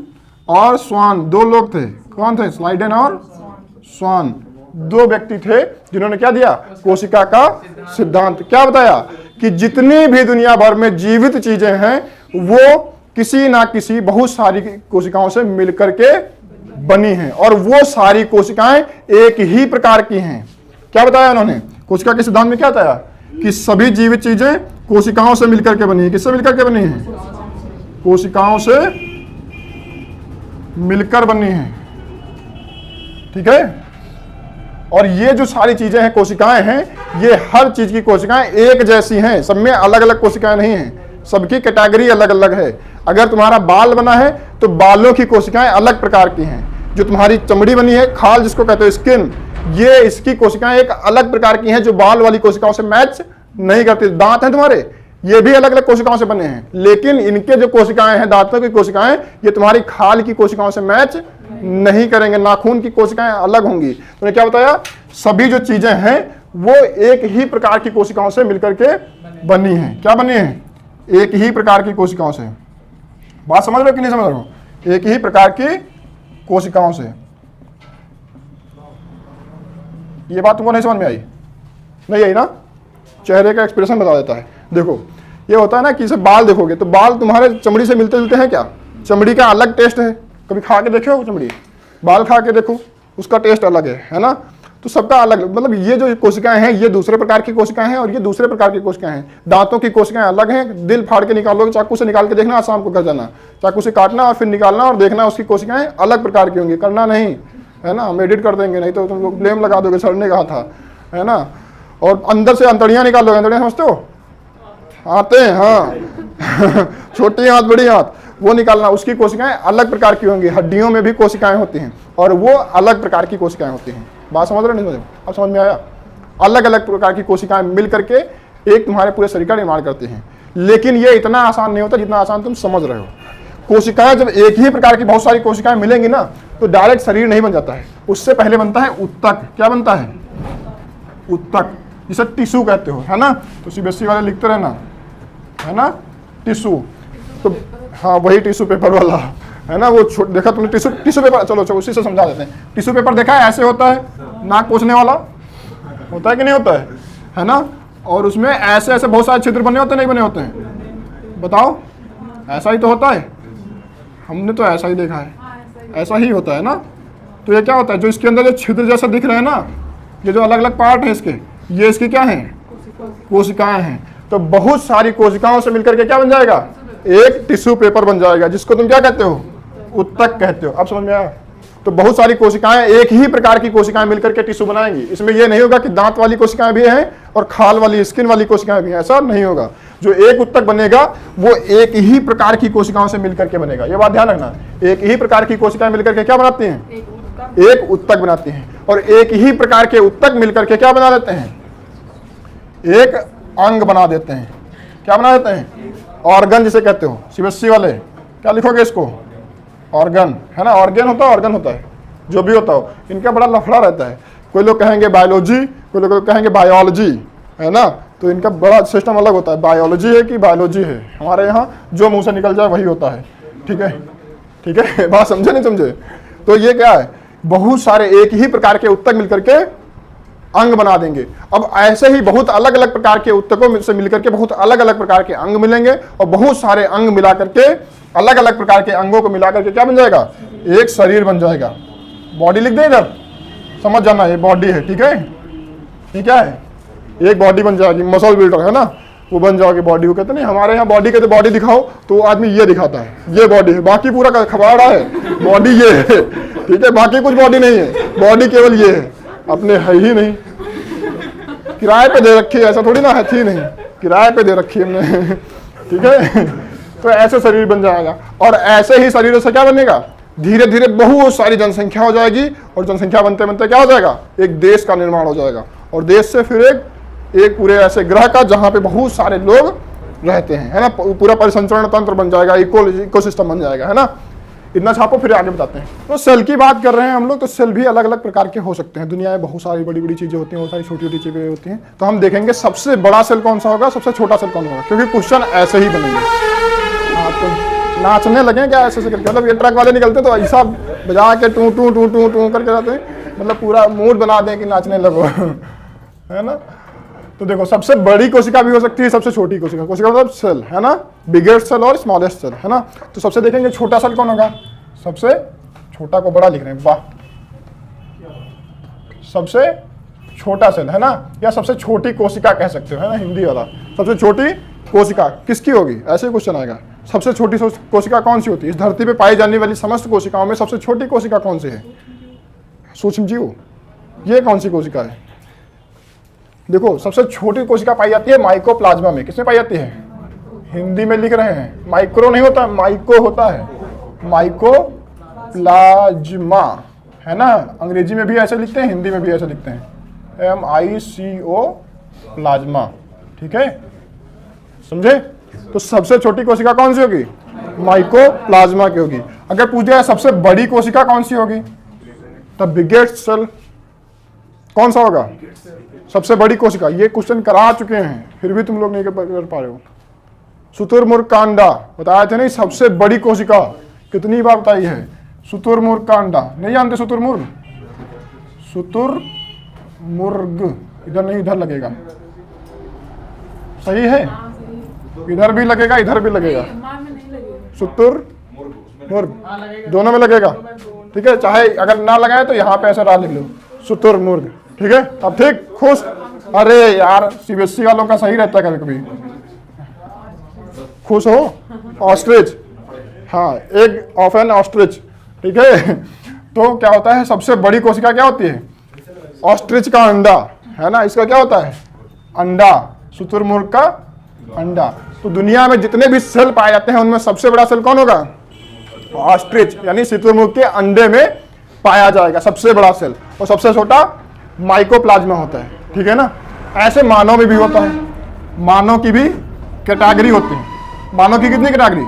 A: और स्वान, दो लोग थे। कौन थे? स्लाइडेन और स्वान, दो व्यक्ति थे जिन्होंने क्या दिया? कोशिका का सिद्धांत। क्या बताया कि जितनी भी दुनिया भर में जीवित चीजें हैं वो किसी ना किसी बहुत सारी कोशिकाओं से मिलकर के बनी हैं, और वो सारी कोशिकाएं एक ही प्रकार की हैं। क्या बताया उन्होंने? कोशिका के सिद्धांत में क्या बताया कि सभी जीवित चीजें कोशिकाओं से मिलकर के बनी है। किससे मिलकर के बनी है? कोशिकाओं से मिलकर बनी है, ठीक है। और ये जो सारी चीजें हैं, कोशिकाएं हैं, ये हर चीज की कोशिकाएं एक जैसी हैं, सब में अलग अलग कोशिकाएं नहीं हैं, सबकी कैटेगरी अलग अलग है। अगर तुम्हारा बाल बना है तो बालों की कोशिकाएं अलग प्रकार की हैं। जो तुम्हारी चमड़ी बनी है, खाल जिसको कहते हो, स्किन, ये इसकी कोशिकाएं एक अलग प्रकार की हैं जो बाल वाली कोशिकाओं से मैच नहीं करती। दांत हैं तुम्हारे, ये भी अलग अलग कोशिकाओं से बने हैं, लेकिन इनके जो कोशिकाएं हैं, दांतों की कोशिकाएं, ये तुम्हारी खाल की कोशिकाओं से मैच नहीं करेंगे। नाखून की कोशिकाएं अलग होंगी। तो क्या बताया? सभी जो चीजें हैं वो एक ही प्रकार की कोशिकाओं से मिलकर के बनी हैं। क्या बनी है? एक ही प्रकार की कोशिकाओं से। बात समझ रहे हो कि नहीं समझ रहे हो? एक ही प्रकार की कोशिकाओं से। ये बात तुमको नहीं समझ में आई? नहीं यही ना, चेहरे का एक्सप्रेशन बता देता है। देखो ये होता है ना कि इसे बाल देखोगे तो बाल तुम्हारे चमड़ी से मिलते जुलते हैं क्या? चमड़ी का अलग टेस्ट है, कभी खा के देखो चमड़ी, बाल खा के देखो, उसका टेस्ट अलग है ना। तो सबका अलग, मतलब ये जो कोशिकाएं हैं ये दूसरे प्रकार की कोशिकाएं हैं और ये दूसरे प्रकार की कोशिकाएं हैं। दांतों की कोशिकाएं अलग हैं, दिल फाड़ के निकालोगे, चाकू से निकाल के देखना, आज शाम को घर जाना, चाकू से काटना और फिर निकालना और देखना उसकी कोशिकाएं अलग प्रकार की होंगी, करना नहीं है ना, हम एडिट कर देंगे, नहीं तो तुम लोग ब्लेम लगा दोगे सर ने कहा था, है ना। और अंदर से अंतड़ियां निकालोगे, अंतड़ियां समझते हो, आते हैं हाँ छोटी हाथ बड़ी हाथ, वो निकालना, उसकी कोशिकाएं अलग प्रकार की होंगी। हड्डियों में भी कोशिकाएं होती हैं और वो अलग प्रकार की कोशिकाएं होती हैं। बात समझ रहे नहीं? अब समझ में आया? अलग अलग प्रकार की कोशिकाएं मिल करके एक तुम्हारे पूरे शरीर का निर्माण करते हैं। लेकिन ये इतना आसान नहीं होता जितना आसान तुम समझ रहे हो। कोशिकाएं जब एक ही प्रकार की बहुत सारी कोशिकाएं मिलेंगी ना तो डायरेक्ट शरीर नहीं बन जाता है, उससे पहले बनता है उत्तक। क्या बनता है? उत्तक, जिसे टिश्यू कहते हो, है ना। तो सीबीएसई वाले लिखते रहना, है ना, टिश्यू। तो हाँ वही टिश्यू पेपर वाला, है ना, वो देखा तुमने टिश्यू पेपर, चलो उसी से समझा देते हैं। टिश्यू पेपर देखा है, ऐसे होता है, नाक पोंछने वाला होता है कि नहीं होता है ना। और उसमें ऐसे ऐसे बहुत सारे छिद्र बने होते हैं, नहीं बने होते हैं? बताओ, ऐसा ही तो होता है, हमने तो ऐसा ही देखा है, ऐसा ही होता है ना। तो ये क्या होता है, जो इसके अंदर जो छिद्र जैसा दिख रहे हैं ना, ये जो अलग अलग पार्ट है इसके, ये इसकी क्या है? कोशिकाएं हैं। तो बहुत सारी कोशिकाओं से मिलकर के क्या बन जाएगा? एक टिश्यू पेपर बन जाएगा, जिसको तुम क्या कहते हो? उत्तक कहते हो। अब समझ में आया? तो बहुत सारी कोशिकाएं, एक ही प्रकार की कोशिकाएं मिलकर के टिश्यू बनाएंगी। इसमें यह नहीं होगा कि दांत वाली कोशिकाएं भी हैं और खाल वाली, स्किन वाली कोशिकाएं भी हैं, ऐसा नहीं होगा। जो एक उत्तक बनेगा वो एक ही प्रकार की कोशिकाओं से मिलकर के बनेगा। ये बात ध्यान रखना, एक ही प्रकार की कोशिकाएं मिलकर के क्या बनाती हैं? एक उत्तक बनाती हैं। और एक ही प्रकार के उत्तक मिलकर के क्या बना देते हैं? एक अंग बना देते हैं। क्या बना देते हैं? ऑर्गन जिसे कहते हो। सीबीएसई वाले क्या लिखोगे इसको? ऑर्गन, है ना। ऑर्गन होता है, ऑर्गन होता है, जो भी होता हो। इनका बड़ा लफड़ा रहता है, कोई लोग कहेंगे बायोलॉजी, कोई लोग कहेंगे बायोलॉजी, है ना। तो इनका बड़ा सिस्टम अलग होता है, बायोलॉजी है कि बायोलॉजी है। हमारे यहाँ जो मुंह से निकल जाए वही होता है, ठीक है, ठीक है। बात समझे नहीं समझे? तो ये क्या है, बहुत सारे एक ही प्रकार के उत्तक मिलकर के अंग बना देंगे। अब ऐसे ही बहुत अलग अलग प्रकार के उत्तकों से मिलकर के बहुत अलग अलग प्रकार के अंग मिलेंगे और बहुत सारे अंग मिला करके, अलग अलग प्रकार के अंगों को मिला करके क्या बन जाएगा? एक शरीर बन जाएगा। बॉडी लिख दे इधर, समझ जाना, ये बॉडी है, ठीक है। ये क्या है? एक बॉडी बन जाएगी, मसल बिल्डर, है ना, वो बन जाओगे बॉडी। वो कहते नहीं, हमारे यहाँ बॉडी कहते बॉडी दिखाओ तो आदमी ये दिखाता है, ये बॉडी है, बाकी पूरा खबाड़ा है, बॉडी ये है, ठीक है, बाकी कुछ बॉडी नहीं है, बॉडी केवल ये है। अपने है ही नहीं, किराए पे दे रखी है, ऐसा थोड़ी ना है, थी नहीं, किराए पे दे रखी है हमने, ठीक है। तो ऐसे शरीर बन जाएगा और ऐसे ही शरीरों से क्या बनेगा? धीरे धीरे बहुत सारी जनसंख्या हो जाएगी और जनसंख्या बनते बनते क्या हो जाएगा? एक देश का निर्माण हो जाएगा और देश से फिर एक पूरे ऐसे ग्रह का जहां पे बहुत सारे लोग रहते हैं, है ना। पूरा परिसंचरण तंत्र बन जाएगा, इकोसिस्टम बन जाएगा, है ना। इतना छापो, फिर आगे बताते हैं। तो सेल की बात कर रहे हैं हम लोग, तो सेल भी अलग अलग प्रकार के हो सकते हैं। दुनिया में बहुत सारी बड़ी बड़ी चीजें होती हैं, बहुत सारी छोटी छोटी चीजें होती हैं। तो हम देखेंगे सबसे बड़ा सेल कौन सा होगा, सबसे छोटा सेल कौन होगा, क्योंकि क्वेश्चन ऐसे ही बनेंगे। तो नाचने लगे क्या ऐसे करके, मतलब ये ट्रक वाले निकलते तो ऐसा बजा के टू टू टू टू टू करके जाते हैं, मतलब पूरा मूड बना दें कि नाचने लगो, है ना। तो देखो, सबसे बड़ी कोशिका भी हो सकती है, सबसे छोटी कोशिका, कोशिका मतलब सेल, है ना, बिगेस्ट सेल और स्मॉलेस्ट सेल, है ना। तो सबसे देखेंगे छोटा सेल कौन होगा, सबसे छोटा को बड़ा लिख रहे हैं, वाह, सबसे छोटा सेल, है ना, या सबसे छोटी कोशिका कह सकते हो, है ना, हिंदी वाला। सबसे छोटी कोशिका किसकी होगी, ऐसे क्वेश्चन आएगा। सबसे छोटी कोशिका कौन सी होती है? इस धरती पे पाई जाने वाली समस्त कोशिकाओं में सबसे छोटी कोशिका कौन सी है? सूक्ष्म जीव, ये कौन सी कोशिका है? देखो, सबसे छोटी कोशिका पाई जाती है माइकोप्लाज्मा में। किसमें पाई जाती है? हिंदी में लिख रहे हैं, माइक्रो नहीं होता, माइको होता है, माइकोप्लाज्मा, है ना। अंग्रेजी में भी ऐसे लिखते हैं, हिंदी में भी ऐसे लिखते हैं, MICO प्लाज्मा, ठीक है, समझे। तो सबसे छोटी कोशिका कौन सी होगी? माइकोप्लाज्मा की होगी। अगर पूछे जाए सबसे बड़ी कोशिका कौन सी होगी, तब बिगेस्ट सेल कौन सा होगा? सबसे बड़ी कोशिका। ये क्वेश्चन करा चुके हैं, फिर भी तुम लोग नहीं कर पा रहे हो। शुतुरमुर्ग कांडा बताए थे नहीं, सबसे बड़ी कोशिका कितनी बार बताई है? शुतुरमुर्ग कांडा, नहीं जानते? शुतुरमुर्ग, शुतुरमुर्ग इधर नहीं, इधर लगेगा। सही है, इधर भी लगेगा, इधर भी लगेगा। शुतुर मुर्ग दोनों में लगेगा। ठीक है, चाहे अगर ना लगाए तो यहाँ पे ऐसा राह लिख लो, शुतुर मुर्ग। ठीक है, अब ठीक, खुश। अरे यार सीबीएसई वालों का सही रहता है कभी कभी। खुश हो, ऑस्ट्रिच, हाँ, एग ऑफ एन ऑस्ट्रिच। ठीक है, तो क्या होता है, सबसे बड़ी कोशिका क्या होती है? ऑस्ट्रिच का अंडा, है ना, इसका क्या होता है? अंडा, शुतुरमुर्ग का अंडा। तो दुनिया में जितने भी सेल पाए जाते हैं उनमें सबसे बड़ा सेल कौन होगा? ऑस्ट्रिच, यानी शुतुरमुर्ग के अंडे में पाया जाएगा सबसे बड़ा सेल, और सबसे छोटा माइकोप्लाज्मा होता है। ठीक है ना, ऐसे मानव में भी होता है। मानव की भी कैटेगरी होती है। मानव की कितनी कैटेगरी?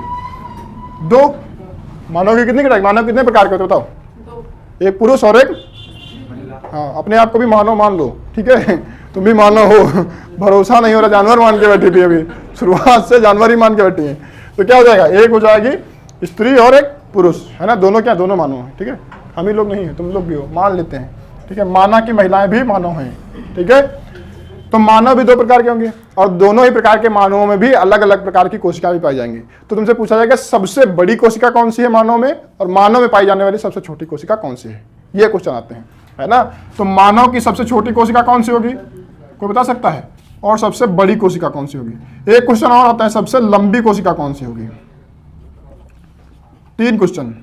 A: 2। मानव की कितनी कैटेगरी? मानव कितने प्रकार के होते बताओ? एक पुरुष और एक, हाँ, अपने आप को भी मानव मान लो। ठीक है, तुम भी मानव हो। भरोसा नहीं हो रहा, जानवर मान के बैठी थी अभी, शुरुआत से जानवर ही मान के बैठी है। तो क्या हो जाएगा? एक हो जाएगी स्त्री और एक पुरुष, है ना, दोनों क्या? दोनों मानव हैं। ठीक है, हम ही लोग नहीं है, तुम लोग भी हो, मान लेते हैं। ठीक है, माना कि महिलाएं भी मानव हैं। ठीक है, तो मानव भी 2 प्रकार के होंगे, और दोनों ही प्रकार के मानवों में भी अलग अलग प्रकार की कोशिका भी पाई जाएंगी। तो तुमसे पूछा जाएगा सबसे बड़ी कोशिका कौन सी है मानव में, और मानव में पाई जाने वाली सबसे छोटी कोशिका कौन सी है? ये क्वेश्चन आते हैं, है ना। तो मानव की सबसे छोटी कोशिका कौन सी होगी? कोई बता सकता है? और सबसे बड़ी कोशिका कौन सी होगी? एक क्वेश्चन और आता है, सबसे लंबी कोशिका कौन सी होगी? 3 क्वेश्चन।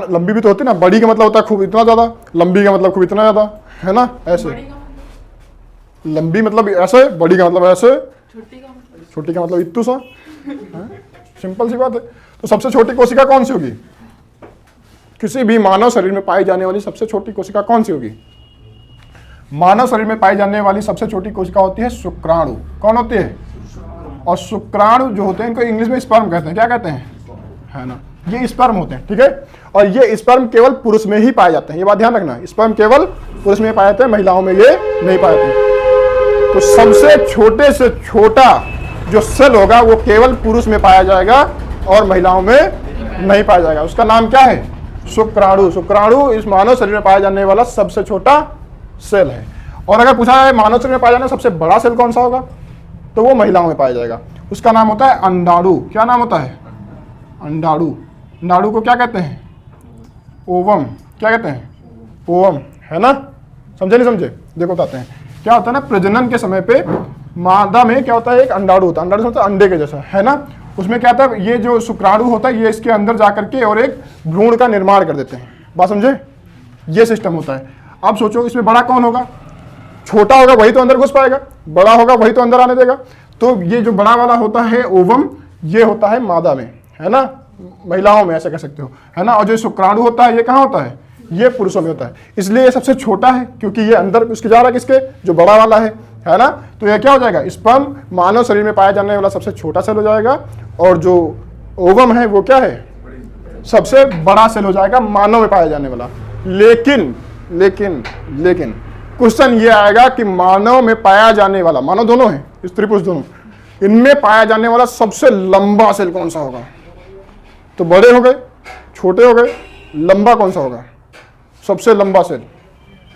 A: लंबी भी तो होती है ना, बड़ी का मतलब होता है खूब इतना ज्यादा, लंबी का मतलब खूब इतना ज्यादा, है ना, ऐसे। लंबी मतलब ऐसे, बड़ी का मतलब ऐसे, छोटी का मतलब इतू सा। सिंपल सी बात है। तो सबसे छोटी कोशिका कौन सी होगी? किसी भी मानव शरीर में पाई जाने वाली सबसे छोटी कोशिका कौन सी होगी? मानव शरीर में पाई जाने वाली सबसे छोटी कोशिका होती है शुक्राणु। कौन होती है? और शुक्राणु जो होते हैं इनको इंग्लिश में स्पर्म कहते हैं। क्या कहते हैं? है ना, ये स्पर्म होते हैं। ठीक है, और ये स्पर्म केवल पुरुष में ही पाए जाते हैं, ये बात ध्यान रखना। स्पर्म केवल पुरुष में पाए जाते हैं, महिलाओं में ये नहीं पाए जाते। तो सबसे छोटे से छोटा जो सेल होगा वो केवल पुरुष में पाया जाएगा और महिलाओं में नहीं पाया जाएगा। उसका नाम क्या है? शुक्राणु। शुक्राणु इस मानव शरीर में पाया जाने वाला सबसे छोटा सेल है। और अगर पूछा है मानव शरीर में पाया जाने सबसे बड़ा सेल कौन सा होगा, तो वो महिलाओं में पाया जाएगा। उसका नाम होता है अंडाणु। क्या नाम होता है? अंडाणु। अंडाणु को क्या कहते हैं? ओवम। क्या कहते हैं? ओवम, है ना। समझे नहीं समझे? देखो बताते हैं। क्या होता है ना, प्रजनन के समय पे मादा में क्या होता है, एक अंडाणु होता है। अंडाणु होता है अंडे के जैसा, है ना। उसमें क्या होता है, ये जो शुक्राणु होता है ये इसके अंदर जाकर के और एक भ्रूण का निर्माण कर देते हैं। बात समझे? ये सिस्टम होता है। अब सोचो इसमें बड़ा कौन होगा? छोटा होगा वही तो अंदर घुस पाएगा, बड़ा होगा वही तो अंदर आने देगा। तो ये जो बड़ा वाला होता है ओवम, ये होता है मादा में, है ना, महिलाओं में ऐसा कह सकते हो, है ना। और जो शुक्राणु होता है ये कहाँ होता है? ये पुरुषों में होता है। इसलिए ये सबसे छोटा है क्योंकि ये अंदर उसके जा रहा है, किसके? जो बड़ा वाला है ना। तो ये क्या हो जाएगा? स्पर्म मानव शरीर में पाया जाने वाला सबसे छोटा सेल हो जाएगा, और जो ओवम है वो क्या है? सबसे बड़ा सेल हो जाएगा मानव में पाया जाने वाला। लेकिन लेकिन लेकिन क्वेश्चन ये आएगा कि मानव में पाया जाने वाला, मानव दोनों है, स्त्री पुरुष दोनों, इनमें पाया जाने वाला सबसे लंबा सेल कौन सा होगा? तो बड़े हो गए, छोटे हो गए, लंबा कौन सा होगा? सबसे लंबा सेल।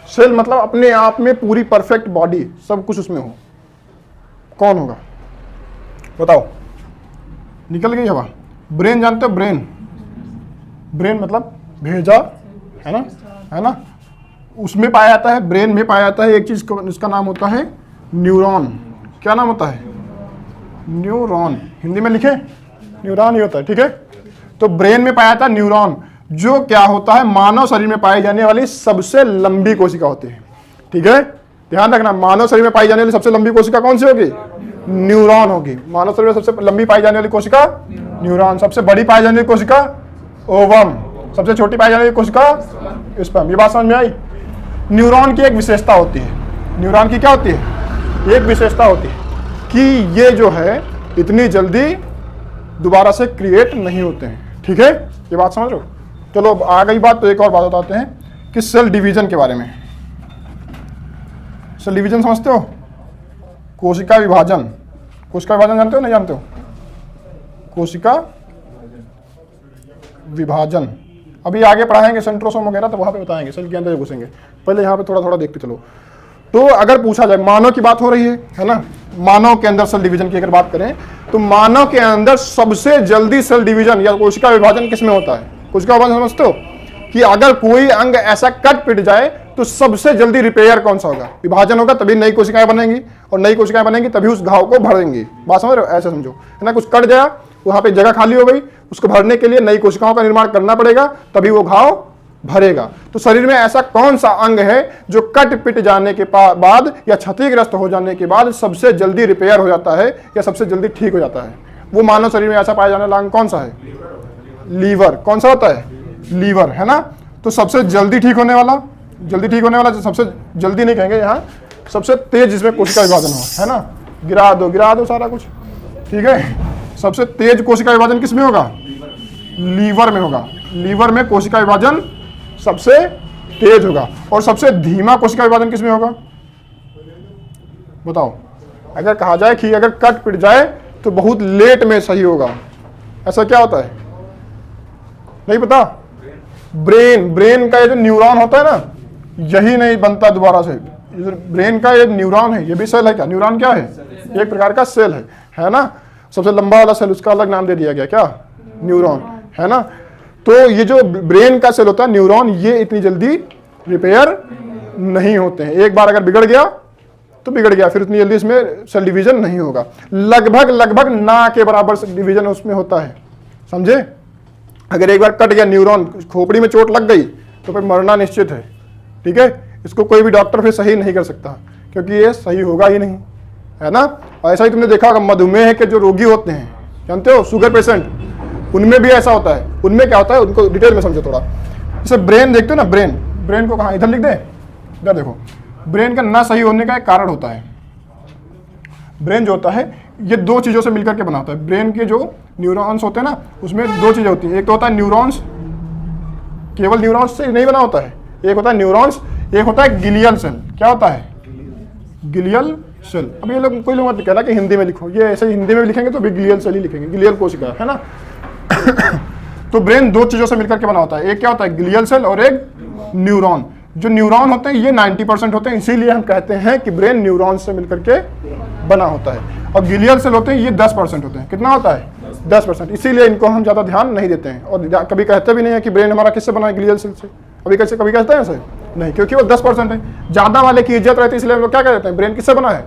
A: सेल मतलब अपने आप में पूरी परफेक्ट बॉडी, सब कुछ उसमें हो, कौन होगा? बताओ। निकल गई हवा। ब्रेन जानते हो? ब्रेन, ब्रेन मतलब भेजा, है ना, है ना। उसमें पाया जाता है, ब्रेन में पाया जाता है एक चीज, इसका नाम होता है न्यूरॉन। क्या नाम होता है? न्यूरॉन। हिंदी में लिखे न्यूरॉन ही होता है। ठीक है, तो ब्रेन में पाया जाता है न्यूरॉन, जो क्या होता है, मानव शरीर में पाई जाने वाली सबसे लंबी कोशिका होती है। ठीक है, ध्यान रखना, मानव शरीर में पाई जाने वाली सबसे लंबी कोशिका कौन सी होगी? न्यूरॉन होगी। मानव शरीर में सबसे लंबी पाई जाने वाली कोशिका न्यूरॉन। सबसे बड़ी पाई जाने वाली कोशिका ओवम। सबसे छोटी पाई जाने वाली कोशिका स्पर्म। ये बात समझ में आई? न्यूरॉन की एक विशेषता होती है। न्यूरॉन की क्या होती है? एक विशेषता होती है कि ये जो है इतनी जल्दी दोबारा से क्रिएट नहीं होते हैं। ठीक है, ये बात समझ लो। चलो अब आ गई बात, तो एक और बात बताते हैं कि सेल डिवीजन के बारे में। सेल डिवीजन समझते हो? कोशिका विभाजन। कोशिका विभाजन जानते हो नहीं जानते हो? कोशिका विभाजन अभी आगे पढ़ाएंगे, सेंट्रोसोम वगैरह, तो वहां पे बताएंगे, सेल के अंदर घुसेंगे। पहले यहाँ पे थोड़ा थोड़ा देखते चलो। तो अगर पूछा जाए, मानव की बात हो रही है ना, मानव के अंदर सेल डिवीजन की अगर बात करें तो मानव के अंदर सबसे जल्दी सेल डिवीजन या कोशिका विभाजन किसमें होता है? कोशिका विभाजन समझते हो कि अगर कोई अंग ऐसा कट पिट जाए तो सबसे जल्दी रिपेयर कौन सा होगा? विभाजन होगा तभी नई कोशिकाएं बनेंगी, और नई कोशिकाएं बनेंगी तभी उस घाव को भरेंगी। बात समझ रहे हो? ऐसे समझो, है ना, कुछ कट गया, वहां पे जगह खाली हो गई, उसको भरने के लिए नई कोशिकाओं का निर्माण करना पड़ेगा, तभी वो घाव भरेगा। तो शरीर में ऐसा कौन सा अंग है जो कट पिट जाने के बाद या क्षतिग्रस्त हो जाने के बाद सबसे जल्दी रिपेयर हो जाता है या सबसे जल्दी ठीक हो जाता है? वो मानव शरीर में ऐसा पाया जाने वाला अंग कौन सा है? लीवर। कौन सा होता है? लीवर, है ना। तो सबसे जल्दी ठीक होने वाला, सबसे जल्दी नहीं कहेंगे यहाँ, सबसे तेज जिसमें कोशिका विभाजन हो, है ना। गिरा दो सारा कुछ, ठीक है। सबसे तेज कोशिका विभाजन किसमें होगा? लीवर में होगा। लीवर में कोशिका विभाजन सबसे तेज होगा। और सबसे धीमा कोशिका विभाजन किसमें होगा? बताओ। अगर कहा जाए कि अगर कट पिट जाए तो बहुत लेट में सही होगा, ऐसा क्या होता है? नहीं पता? ब्रेन का ये जो न्यूरॉन होता है ना, यही नहीं बनता दोबारा से। ब्रेन का ये न्यूरॉन है, ये भी सेल है क्या? न्यूरॉन क्या है? एक प्रकार का सेल है ना। सबसे लंबा वाला सेल, उसका अलग नाम दे दिया गया, क्या? न्यूरॉन, है ना। तो ये जो ब्रेन का सेल होता है न्यूरॉन, ये इतनी जल्दी रिपेयर नहीं होते हैं। एक बार अगर बिगड़ गया तो बिगड़ गया, फिर इतनी जल्दी इसमें सेल डिवीजन नहीं होगा। लगभग ना के बराबर डिवीजन उसमें होता है, समझे। अगर एक बार कट गया न्यूरॉन, खोपड़ी में चोट लग गई तो फिर मरना निश्चित है, ठीक है। इसको कोई भी डॉक्टर फिर सही नहीं कर सकता, क्योंकि ये सही होगा ही नहीं, है ना। और ऐसा ही तुमने देखा होगा, मधुमेह के जो रोगी होते हैं, जानते हो, शुगर पेशेंट, उनमें भी ऐसा होता है। उनमें क्या होता है, उनको डिटेल में समझो थोड़ा। जैसे ब्रेन देखते हो ना, ब्रेन को कहाँ, इधर लिख दे, इधर देखो। ब्रेन का ना सही होने का एक कारण होता है। ब्रेन जो होता है ये दो चीज़ों से मिलकर के बना होता है। ब्रेन के जो न्यूरॉन्स होते हैं ना, उसमें दो चीज़ें होती हैं। एक तो होता है न्यूरॉन्स, केवल न्यूरॉन्स से नहीं बना होता है। एक होता है न्यूरॉन्स, एक होता है गिलियल सेल। क्या होता है? Glial cell. अब ये लोग, कोई लोग मत कहना कि हिंदी में लिखो, ये ऐसे हिंदी में भी लिखेंगे तो भी गिलियल सेल ही लिखेंगे, गिलियल कोशिका, है ना। तो ब्रेन दो चीज़ों से मिलकर के बना होता है। एक क्या होता है? गिलियल सेल, और एक न्यूरॉन। जो न्यूरॉन होते हैं ये 90% होते हैं, इसीलिए हम कहते हैं कि ब्रेन न्यूरॉन से मिलकर के बना होता है। और गिलियल सेल होते हैं ये 10% होते हैं। कितना होता है? 10%। इसीलिए इनको हम ज़्यादा ध्यान नहीं देते हैं, और कभी कहते भी नहीं है कि ब्रेन हमारा किससे बना है? गिलियल सेल से। कभी कहते हैं ऐसे नहीं, क्योंकि वो 10% है। ज़्यादा वाले की इज्जत रहती है, इसलिए हम लोग क्या कहते हैं? ब्रेन किससे बना है?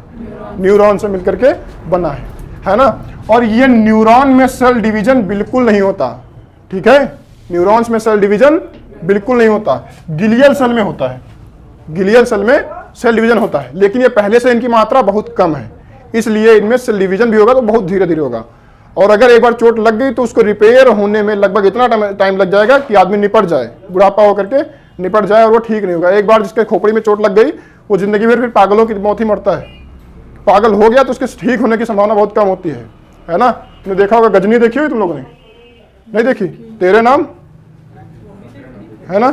A: न्यूरॉन से मिलकर के बना है ना। और ये न्यूरॉन में सेल डिवीजन बिल्कुल नहीं होता, ठीक है। न्यूरॉन्स में सेल डिवीजन बिल्कुल नहीं होता, गिलियल सेल में होता है। गिलियल सेल में सेल डिवीजन होता है, लेकिन ये पहले से इनकी मात्रा बहुत कम है, इसलिए इनमें सेल डिवीजन भी होगा तो बहुत धीरे धीरे होगा। और अगर एक बार चोट लग गई तो उसको रिपेयर होने में लगभग इतना टाइम लग जाएगा कि आदमी निपट जाए, बुढ़ापा होकर के निपट जाए, और वो ठीक नहीं होगा। एक बार जिसके खोपड़ी में चोट लग गई वो जिंदगी भर फिर पागलों की मौत ही मरता है। पागल हो गया तो उसके ठीक होने की संभावना बहुत कम होती है ना। तुमने देखा होगा, गजनी देखी हुई तुम लोगों ने? नहीं देखी? तेरे नाम, है ना।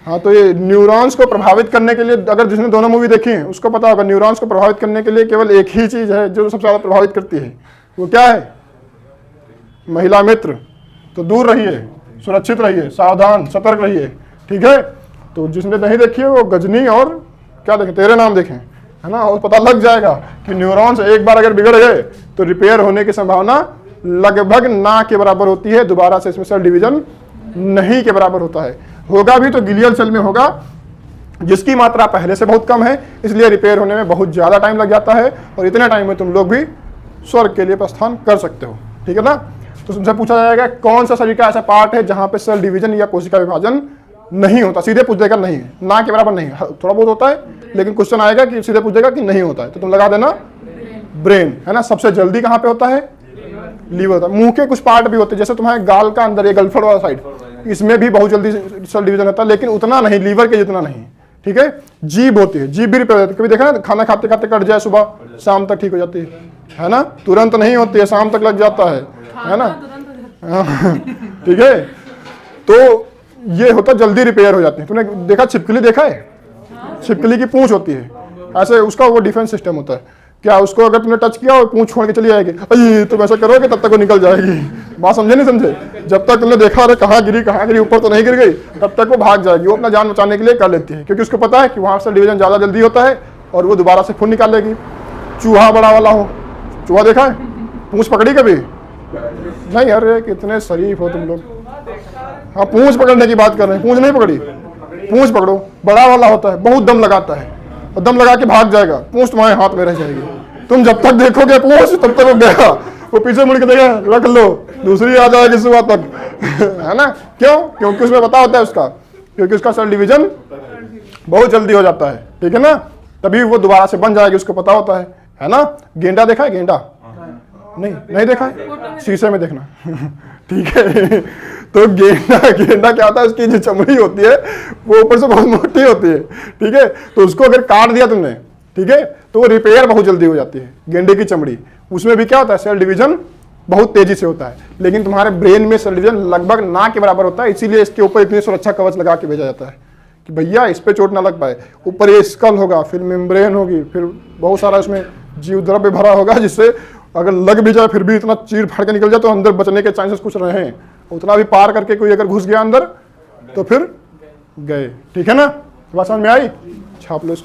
A: हाँ, तो ये न्यूरॉन्स को प्रभावित करने के लिए, अगर जिसने दोनों मूवी देखी हैं उसको पता होगा, न्यूरॉन्स को प्रभावित करने के लिए केवल एक ही चीज़ है जो सबसे ज़्यादा प्रभावित करती है। वो क्या है? महिला मित्र। तो दूर रहिए, सुरक्षित रहिए, सावधान सतर्क रहिए, ठीक है। तो जिसने नहीं देखी है वो गजनी और क्या देखें, तेरे नाम देखें, है ना। और पता लग जाएगा कि न्यूरॉन्स एक बार अगर बिगड़ गए तो रिपेयर होने की संभावना लगभग ना के बराबर होती है। दोबारा से इसमें सेल डिवीजन नहीं के बराबर होता है। होगा भी तो गिलियल सेल में होगा, जिसकी मात्रा पहले से बहुत कम है, इसलिए रिपेयर होने में बहुत ज़्यादा टाइम लग जाता है। और इतने टाइम में तुम लोग भी स्वर्ग के लिए प्रस्थान कर सकते हो, ठीक है ना। तो तुमसे पूछा जाएगा कौन सा शरीर का ऐसा पार्ट है जहाँ पे सेल डिवीजन या कोशिका विभाजन नहीं होता? सीधे पूछ देगा नहीं, ना के बराबर नहीं, थोड़ा बहुत होता है, लेकिन क्वेश्चन आएगा कि सीधे पूछ देगा कि नहीं होता है, तो तुम लगा देना ब्रेन, है ना। सबसे जल्दी कहाँ पे होता है? लीवर होता है। मुंह के कुछ पार्ट भी होते हैं, जैसे तुम्हारे गाल का अंदर, ये गलफड़ वाला साइड, इसमें भी बहुत जल्दी सेल डिवीजन होता है, लेकिन उतना नहीं, लीवर के जितना नहीं, ठीक है। जीभ होती है, जीभ भी रिपेयर होती है। कभी देखा ना, खाना खाते खाते कट जाए, सुबह शाम तक ठीक हो जाती है ना। तुरंत नहीं होती है, शाम तक लग जाता है ना। ठीक है, तो ये होता जल्दी रिपेयर हो जाती है। तुमने देखा छिपकली देखा है? छिपकली की पूंछ होती है ऐसे, उसका वो डिफेंस सिस्टम होता है। क्या उसको अगर तुमने टच किया और पूंछ छोड़ के चली जाएगी, अरे तुम ऐसा करोगे तब तक वो निकल जाएगी। बात समझे नहीं समझे? जब तक तुमने देखा अरे कहाँ गिरी, ऊपर तो नहीं गिर गई, तब तक वो भाग जाएगी। वो अपना जान बचाने के लिए कर लेती है, क्योंकि उसको पता है कि वहाँ से डिवीजन ज़्यादा जल्दी होता है और वो दोबारा से खून निकाल लेगी। चूहा बड़ा वाला हो, चूहा देखा है, पूंछ पकड़ी कभी नहीं? अरे कितने शरीफ हो तुम लोग। हाँ, पूंछ पकड़ने की बात कर रहे हैं, पूंछ नहीं पकड़ी, पूंछ पकड़ो। बड़ा वाला होता है, बहुत दम लगाता है और दम लगा के भाग जाएगा, पूंछ तुम्हारे हाथ में रह जाएगी। तुम जब तक देखोगे पूंछ तब तक वो गया, वो पीछे मुड़ के देगा, रख लो, दूसरी आ जाएगी सुबह तक। है ना? क्यों? क्योंकि उसमें पता होता है उसका, क्योंकि उसका सेल डिवीजन बहुत जल्दी हो जाता है, ठीक है ना? तभी वो दोबारा से बन जाएगी, उसको पता होता है ना? गेंडा देखा है? गेंडा नहीं देखा है? शीशे में देखना। ठीक है। तो गेंडा क्या होता है, उसकी जो चमड़ी होती है वो ऊपर से बहुत मोटी होती है, ठीक है? तो उसको अगर काट दिया तुमने, ठीक है, तो वो रिपेयर बहुत जल्दी हो जाती है। गेंडे की चमड़ी, उसमें भी क्या होता है, सेल डिवीजन बहुत तेजी से होता है। लेकिन तुम्हारे ब्रेन में सेल डिवीजन लगभग ना के बराबर होता है, इसीलिए इसके ऊपर इतनी सुरक्षा कवच लगा के भेजा जाता है कि भैया इस पे चोट ना लग पाए। ऊपर ये स्कल होगा, फिर मेम्ब्रेन होगी, फिर बहुत सारा इसमें जीव द्रव्य भरा होगा, जिससे अगर लग भी जाए फिर भी इतना चीर फाड़ के निकल जाए तो अंदर बचने के चांसेस कुछ रहे। उतना भी पार करके कोई अगर घुस गया अंदर तो फिर गए। ठीक है ना? बात समझ में आई? छाप लो।